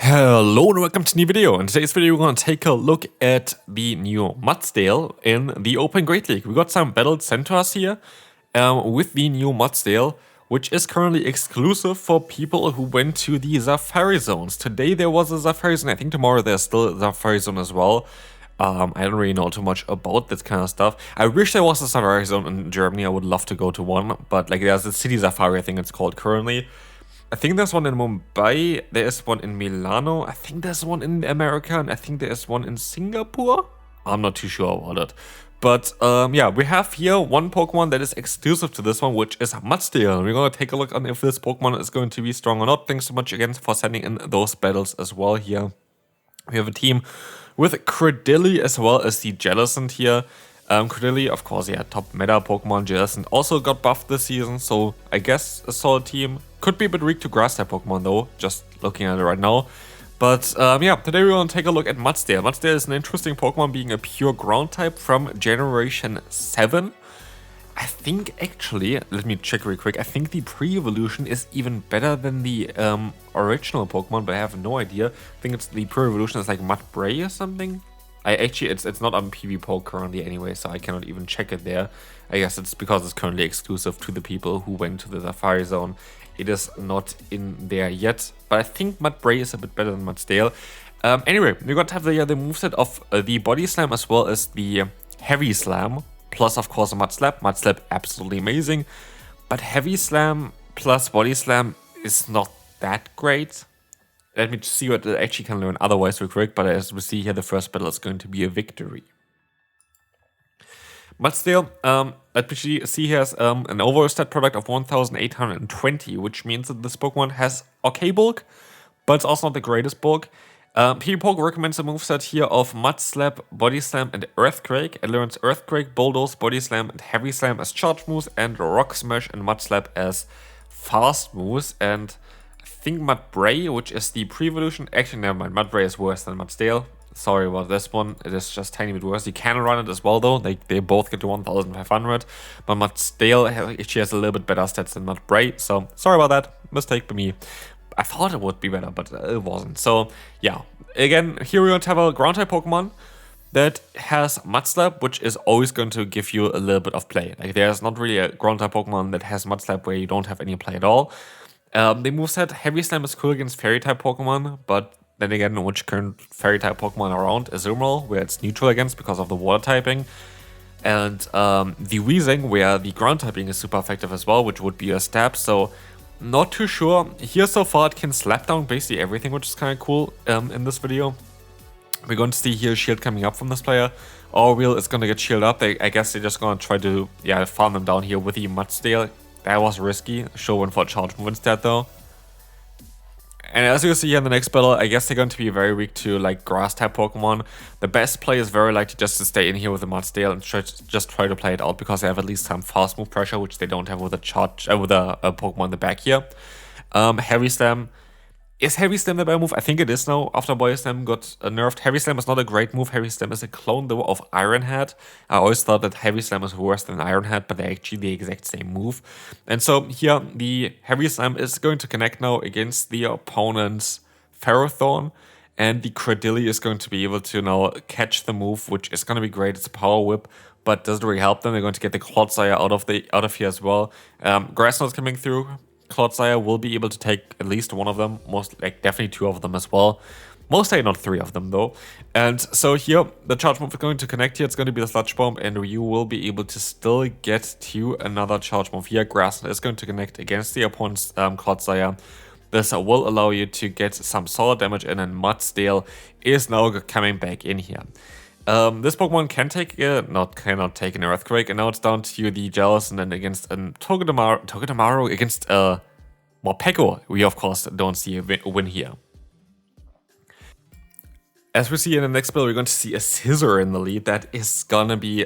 Hello and welcome to a new video. In today's video we're going to take a look at the new Mudsdale in the Open Great League. We got some battles sent to us here with the new Mudsdale, which is currently exclusive for people who went to the Safari zones. Today there was a Safari zone, I think tomorrow there's still a Safari zone as well. I don't really know too much about this kind of stuff. I wish there was a Safari zone in Germany. I would love to go to one, but like there's a City Safari, I think it's called currently. I think there's one in Mumbai, there is one in Milano, I think there's one in America, and I think there is one in Singapore? I'm not too sure about it. But yeah, we have here one Pokemon that is exclusive to this one, which is Mudsdale. We're going to take a look on if this Pokemon is going to be strong or not. Thanks so much again for sending in those battles as well here. We have a team with Credilli as well as the Jellicent here. Credilli, of course, yeah, top meta Pokemon. Jellicent also got buffed this season, so I guess a solid team. Could be a bit weak to grass type Pokemon though, just looking at it right now. But yeah, today we're going to take a look at Mudsdale. Mudsdale is an interesting Pokemon, being a pure ground type from Generation 7. I think actually, let me check real quick, I think the pre-evolution is even better than the original Pokemon, but I have no idea. I think it's the pre-evolution is like Mudbray or something. It's not on PvPoke currently anyway, so I cannot even check it there. I guess it's because it's currently exclusive to the people who went to the Safari Zone. It is not in there yet, but I think Mudbray is a bit better than Mudsdale. Anyway, we're going to have the moveset of the Body Slam as well as the Heavy Slam, plus of course a Mud Slap. Mud Slap absolutely amazing, but Heavy Slam plus Body Slam is not that great. Let me see what it actually can learn otherwise real quick, but as we see here, the first battle is going to be a victory. Mudsdale, let me see here, has an overall stat product of 1820, which means that this Pokemon has okay bulk, but it's also not the greatest bulk. PvPoke recommends a moveset here of Mud Slap, Body Slam, and Earthquake. It learns Earthquake, Bulldoze, Body Slam, and Heavy Slam as charge moves, and Rock Smash and Mud Slap as fast moves. And I think Mudbray, which is the pre-evolution, actually never mind, Mudbray is worse than Mudsdale. Sorry about this one, it is just a tiny bit worse. You can run it as well though, they both get to 1500, but Mudsdale actually has a little bit better stats than Mudbray, so sorry about that, mistake by me. I thought it would be better, but it wasn't. So yeah, again, here we're going to have a ground type Pokemon that has Mud Slap, which is always going to give you a little bit of play. Like there's not really a ground type Pokemon that has Mud Slap where you don't have any play at all. The moveset Heavy Slam is cool against Fairy type Pokemon, but then again, which current Fairy type Pokemon around is Germnaa, where it's neutral against because of the water typing. And the Weezing, where the ground typing is super effective as well, which would be a stab. So not too sure. Here so far it can slap down basically everything, which is kind of cool in this video. We're going to see here shield coming up from this player. Orwell is going to get shielded up. I guess they're just going to try to farm them down here with the Mudsdale. That was risky. Show went for a charge move instead though. And as you see here in the next battle, I guess they're going to be very weak to like grass type Pokemon. The best play is very likely just to stay in here with the Mudsdale and just try to play it out, because they have at least some fast move pressure, which they don't have with a Pokemon in the back here. Heavy Slam. Is Heavy Slam the better move? I think it is now, after Body Slam got nerfed. Heavy Slam is not a great move. Heavy Slam is a clone though of Iron Head. I always thought that Heavy Slam is worse than Iron Head, but they're actually the exact same move. And so here, the Heavy Slam is going to connect now against the opponent's Ferrothorn, and the Credilli is going to be able to now catch the move, which is going to be great. It's a Power Whip, but doesn't really help them. They're going to get the Clodsire out of here as well. Grass Knot's coming through. Clodsire will be able to take at least one of them, definitely two of them as well. Mostly not three of them though. And so here, the charge move is going to connect here. It's going to be the Sludge Bomb, and you will be able to still get to another charge move here. Grass Knot is going to connect against the opponent's Clodsire. This will allow you to get some solid damage in, and Mudsdale is now coming back in here. This Pokemon cannot take an Earthquake, and now it's down to the Jellicent and against Togedemaru against Morpeko. We of course don't see a win here. As we see in the next battle, we're going to see a Scissor in the lead. That is gonna be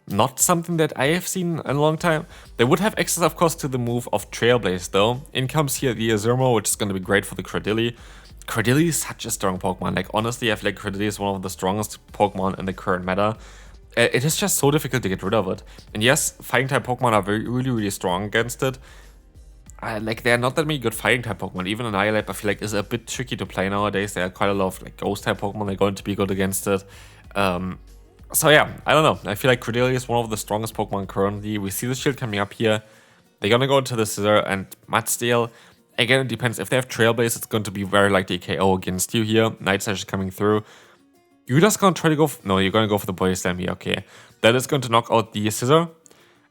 not something that I have seen in a long time. They would have access, of course, to the move of Trailblaze though. In comes here the Germnaa, which is going to be great for the Credilli. Credilli is such a strong Pokemon. Like honestly, I feel like Credilli is one of the strongest Pokemon in the current meta. It is just so difficult to get rid of it. And yes, Fighting type Pokemon are really strong against it. like there are not that many good fighting type Pokemon. Even Annihilate, I feel like, is a bit tricky to play nowadays. There are quite a lot of like ghost type Pokemon that are going to be good against it. So yeah, I don't know. I feel like Credillia is one of the strongest Pokemon currently. We see the shield coming up here. They're gonna go into the Scissor and Mudsdale. Again, it depends. If they have Trailblaze, it's going to be very likely KO against you here. Night Slash is coming through. You're just gonna try to go. No, you're gonna go for the Body Slam here. Okay, that is going to knock out the Scissor.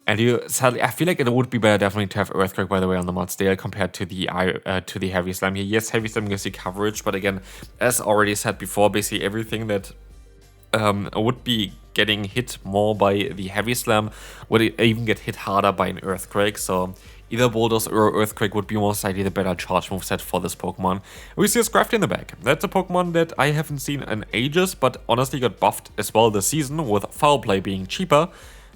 And you sadly, I feel like it would be better definitely to have Earthquake, by the way, on the Mudsdale compared to the Heavy Slam here. Yes, Heavy Slam gives you coverage, but again, as already said before, basically everything that would be getting hit more by the Heavy Slam would even get hit harder by an Earthquake. So either Bulldoze or Earthquake would be most likely the better charge moveset for this Pokemon. We see a Scrafty in the back. That's a Pokemon that I haven't seen in ages, but honestly got buffed as well this season with Foul Play being cheaper.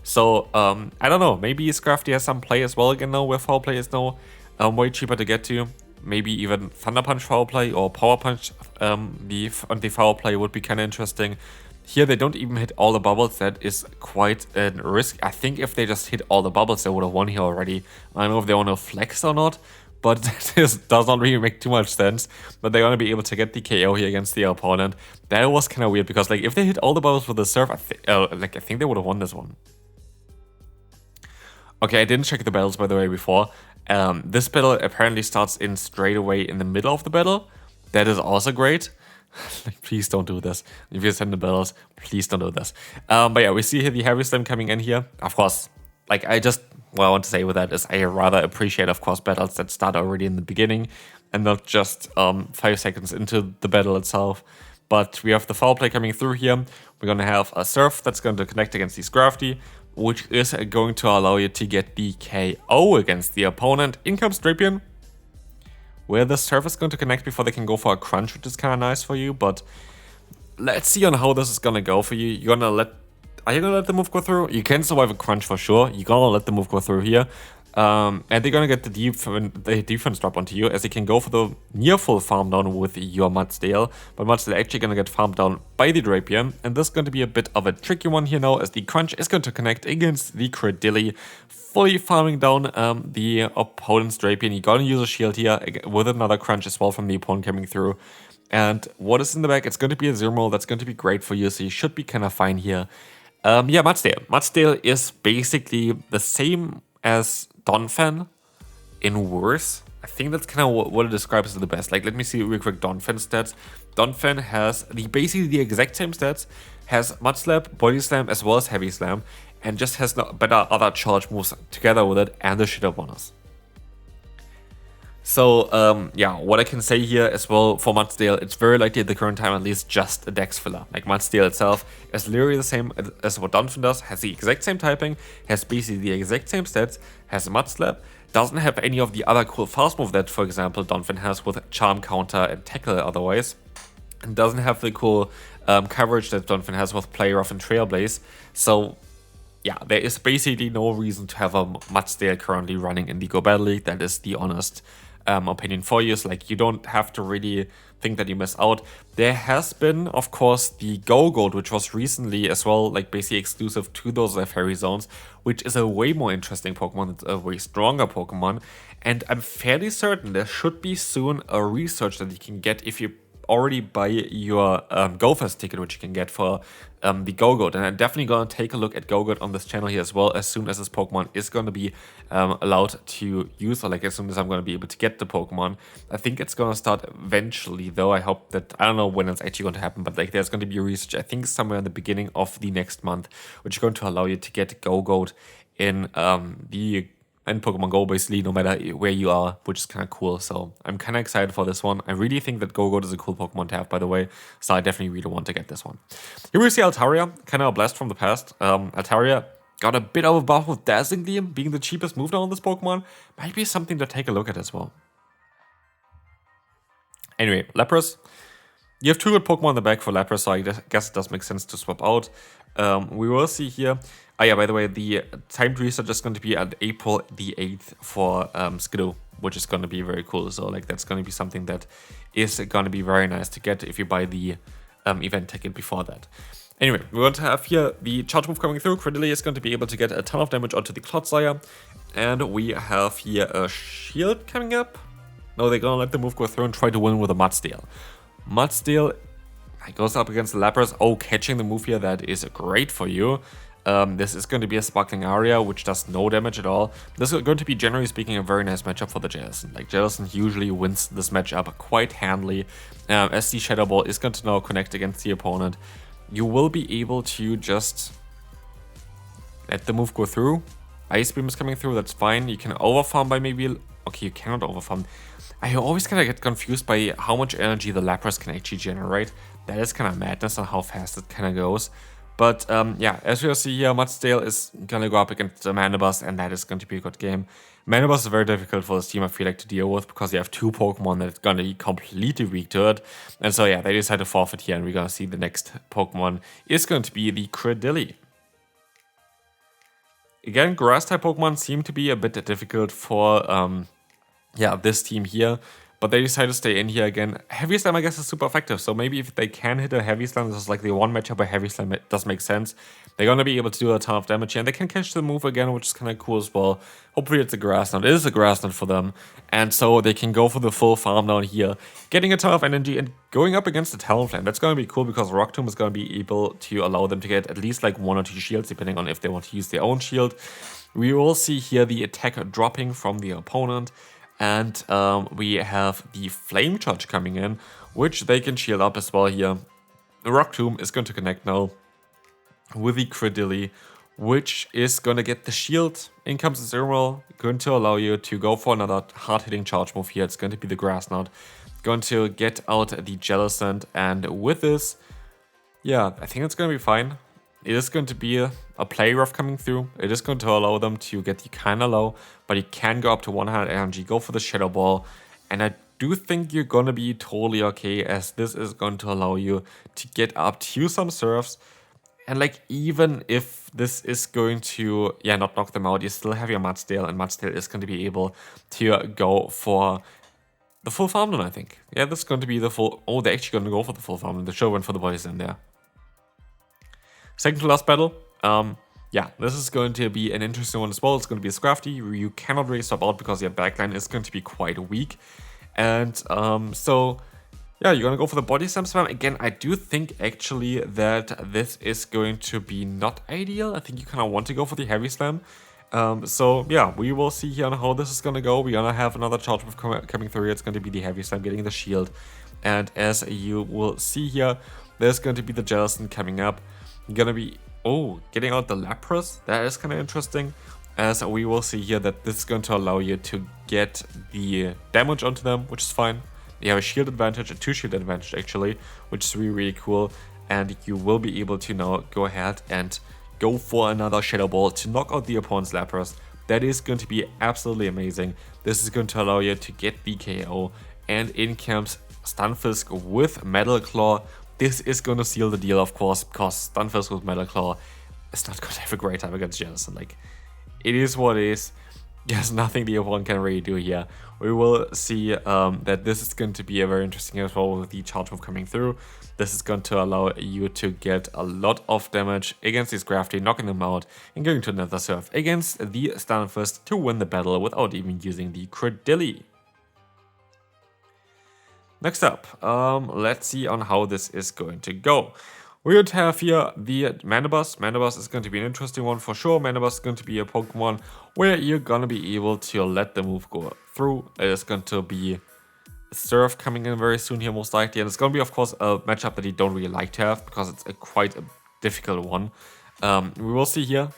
So, I don't know, maybe Scrafty has some play as well again now, where Foul Play is now way cheaper to get to. Maybe even Thunder Punch Foul Play or Power Punch the Foul Play would be kind of interesting. Here they don't even hit all the bubbles, that is quite a risk. I think if they just hit all the bubbles, they would have won here already. I don't know if they want to flex or not, but this does not really make too much sense. But they're going to be able to get the KO here against the opponent. That was kind of weird, because like if they hit all the bubbles with the Surf, I think they would have won this one. Okay, I didn't check the battles, by the way, before. This battle apparently starts in straight away in the middle of the battle. That is also great. Like, please don't do this. If you send the battles, please don't do this. But yeah, we see here the Heavy Slam coming in here. Of course, like what I want to say with that is I rather appreciate, of course, battles that start already in the beginning and not just 5 seconds into the battle itself. But we have the Foul Play coming through here. We're going to have a Surf that's going to connect against the Scrafty, which is going to allow you to get the KO against the opponent. In comes Drapion, where the Surf is going to connect before they can go for a Crunch, which is kind of nice for you. But let's see on how this is going to go for you. Are you going to let the move go through? You can survive a Crunch for sure. You're going to let the move go through here. And they're going to get the defense drop onto you, as you can go for the near full farm down with your Mudsdale. But Mudsdale actually going to get farmed down by the Drapion. And this is going to be a bit of a tricky one here now, as the Crunch is going to connect against the Credillia, fully farming down the opponent's Drapion. You're going to use a shield here with another Crunch as well from the opponent coming through. And what is in the back? It's going to be a Zero. That's going to be great for you, so you should be kind of fine here. Yeah, Mudsdale. Mudsdale is basically the same as Donphan in worse. I think that's kind of what it describes as the best. Like, let me see real quick Donphan stats. Donphan has basically the exact same stats, has Mud Slap, Body Slam, as well as Heavy Slam, and just has better other charge moves together with it and the Shitter bonus. So, yeah, what I can say here as well for Mudsdale, it's very likely at the current time at least just a dex filler. Like, Mudsdale itself is literally the same as what Donphan does, has the exact same typing, has basically the exact same stats, has a Mud Slap, doesn't have any of the other cool fast move that, for example, Donphan has with Charm, Counter, and Tackle otherwise, and doesn't have the cool coverage that Donphan has with Play Rough and Trailblaze. So, yeah, there is basically no reason to have a Mudsdale currently running in the Go Battle League. That is the honest opinion for you. So, like, you don't have to really think that you miss out. There has been, of course, the Go-Goat, which was recently as well, like, basically exclusive to those Fairy Zones, which is a way more interesting Pokemon. It's a way stronger Pokemon, and I'm fairly certain there should be soon a research that you can get if you already buy your Go-Fest ticket, which you can get for the Go-Goat. And I'm definitely going to take a look at Go-Goat on this channel here as well, as soon as this Pokemon is going to be allowed to use, or like as soon as I'm going to be able to get the Pokemon. I think it's going to start eventually, though. I hope that, I don't know when it's actually going to happen, but like there's going to be a research, I think somewhere in the beginning of the next month, which is going to allow you to get Go-Goat in Pokemon Go, basically, no matter where you are, which is kind of cool. So I'm kind of excited for this one. I really think that Go-Goat is a cool Pokemon to have, by the way, so I definitely really want to get this one. Here we see Altaria, kind of a blast from the past. Altaria got a bit of a buff with Dazzling Gleam being the cheapest move now on this Pokemon. Might be something to take a look at as well. Anyway, Lapras. You have two good Pokemon in the back for Lapras, so I guess it does make sense to swap out. We will see here. Oh yeah, by the way, the timed research is going to be at April the 8th for Skidoo, which is going to be very cool. So like that's going to be something that is going to be very nice to get if you buy the event ticket before that. Anyway, we're going to have here the charge move coming through. Credilly is going to be able to get a ton of damage onto the Clodsire. And we have here a shield coming up. No, they're going to let the move go through and try to win with a Mudsdale. Mudsdale goes up against the Lapras. Oh, catching the move here, that is great for you. This is going to be a Sparkling Aria, which does no damage at all. This is going to be, generally speaking, a very nice matchup for the Jellicent. Like, Jellicent usually wins this matchup quite handily. As the Shadow Ball is going to now connect against the opponent, you will be able to just let the move go through. Ice Beam is coming through, that's fine. You can overfarm by maybe... Okay, you cannot overfarm. I always kind of get confused by how much energy the Lapras can actually generate. That is kind of madness on how fast it kind of goes. But yeah, as you'll see here, Mudsdale is going to go up against the Manabus, and that is going to be a good game. Manabus is very difficult for this team, I feel like, to deal with, because you have two Pokemon that are going to be completely weak to it. And so yeah, they decide to forfeit here, and we're going to see the next Pokemon is going to be the Credilly. Again, Grass-type Pokemon seem to be a bit difficult for yeah, this team here. But they decide to stay in here again. Heavy Slam, I guess, is super effective. So maybe if they can hit a Heavy Slam, this is like the one matchup where Heavy Slam does make sense. They're going to be able to do a ton of damage here. And they can catch the move again, which is kind of cool as well. Hopefully it's a Grass Knot. It is a Grass Knot for them. And so they can go for the full farm down here, getting a ton of energy and going up against the Talonflame. That's going to be cool because Rock Tomb is going to be able to allow them to get at least like 1 or 2 shields, depending on if they want to use their own shield. We will see here the attack dropping from the opponent. And we have the Flame Charge coming in, which they can shield up as well here. The Rock Tomb is going to connect now with the Credilly, which is going to get the shield. In comes the Zero, going to allow you to go for another hard-hitting charge move here. It's going to be the Grass Knot. Going to get out the Jellicent, and with this, yeah, I think it's going to be fine. It is going to be a play rough coming through. It is going to allow them to get you kind of low, but you can go up to 100 energy, go for the Shadow Ball, and I do think you're going to be totally okay, as this is going to allow you to get up to some serves. And like, even if this is going to, yeah, not knock them out, you still have your Mudsdale, and Mudsdale is going to be able to go for the full farm run, I think. Yeah, this is going to be the full... Oh, they're actually going to go for the full farm run. The show went for the bodies in there. Second to last battle. Yeah, this is going to be an interesting one as well. It's going to be a Scrafty. You cannot really swap out because your backline is going to be quite weak. And so, yeah, you're going to go for the Body Slam spam. Again, I do think actually that this is going to be not ideal. I think you kind of want to go for the Heavy Slam. So, yeah, we will see here on how this is going to go. We're going to have another charge move coming through. It's going to be the Heavy Slam getting the shield. And as you will see here, there's going to be the Jellicent coming up. Gonna be, oh, getting out the Lapras. That is kind of interesting, as we will see here that this is going to allow you to get the damage onto them, which is fine. You have a shield advantage, a 2 shield advantage actually, which is really, really cool. And you will be able to now go ahead and go for another Shadow Ball to knock out the opponent's Lapras. That is going to be absolutely amazing. This is going to allow you to get the KO, and in comes Stunfisk with Metal Claw. This is going to seal the deal, of course, because Stunfisk with Metal Claw is not going to have a great time against Jellicent. Like, it is what it is. There's nothing the opponent can really do here. We will see that this is going to be a very interesting as well with the charge move coming through. This is going to allow you to get a lot of damage against these Crafty, knocking them out, and going to another serve against the Stunfisk to win the battle without even using the Credilly. Next up, let's see on how this is going to go. We would have here the Manabus. Manabus is going to be an interesting one for sure. Manabus is going to be a Pokemon where you're going to be able to let the move go through. It is going to be a Surf coming in very soon here, most likely. And it's going to be, of course, a matchup that you don't really like to have because it's quite a difficult one. We will see here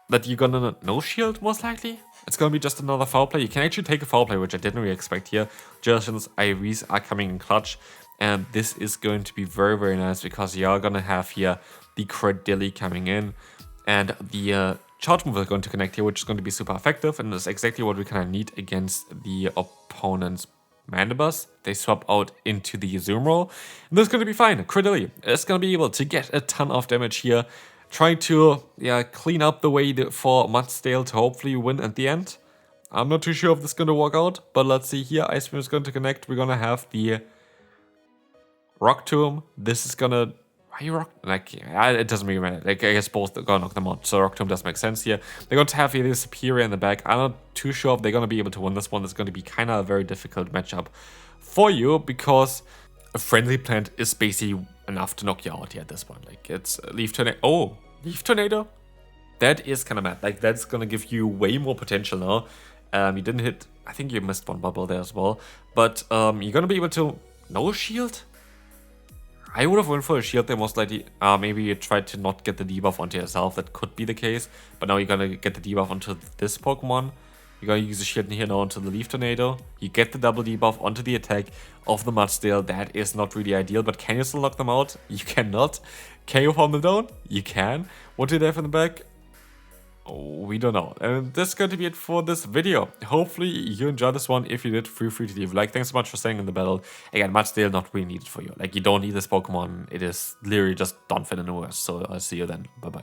that you're going to no shield, most likely. It's going to be just another foul play. You can actually take a foul play, which I didn't really expect here. Jellicent's IVs are coming in clutch. And this is going to be very, very nice because you are going to have here the Credilly coming in. And the charge move is going to connect here, which is going to be super effective. And that's exactly what we kind of need against the opponent's Manabus. They swap out into the Zoom roll. And this is going to be fine. Credilly is going to be able to get a ton of damage here. Trying to clean up the way for Mudsdale to hopefully win at the end. I'm not too sure if this is going to work out, but let's see here. Ice Beam is going to connect. We're going to have the Rock Tomb. This is going to... Are you rock? Like, yeah, it doesn't really matter. Like, I guess both are gonna knock them out. So Rock Tomb does make sense here. They're going to have either Superior in the back. I'm not too sure if they're gonna be able to win this one. It's going to be kind of a very difficult matchup for you because a friendly plant is basically enough to knock you out here at this point. Like, it's Leaf Tornado. Oh, Leaf Tornado? That is kind of mad. Like, that's gonna give you way more potential now. You didn't hit. I think you missed one bubble there as well. But you're gonna be able to. No shield? I would have went for a shield there most likely. Maybe you tried to not get the debuff onto yourself. That could be the case. But now you're gonna get the debuff onto this Pokemon. You're gonna use the shield in here now onto the Leaf Tornado. You get the double debuff onto the attack of the Mudsdale. That is not really ideal, but can you still knock them out? You cannot. Can you farm them down? You can. What do they have in the back? Oh, we don't know. And this is going to be it for this video. Hopefully you enjoyed this one. If you did, feel free to leave a like. Thanks so much for staying in the battle. Again, Mudsdale not really needed for you. Like, you don't need this Pokemon. It is literally just Donphan in the worst. So I'll see you then. Bye-bye.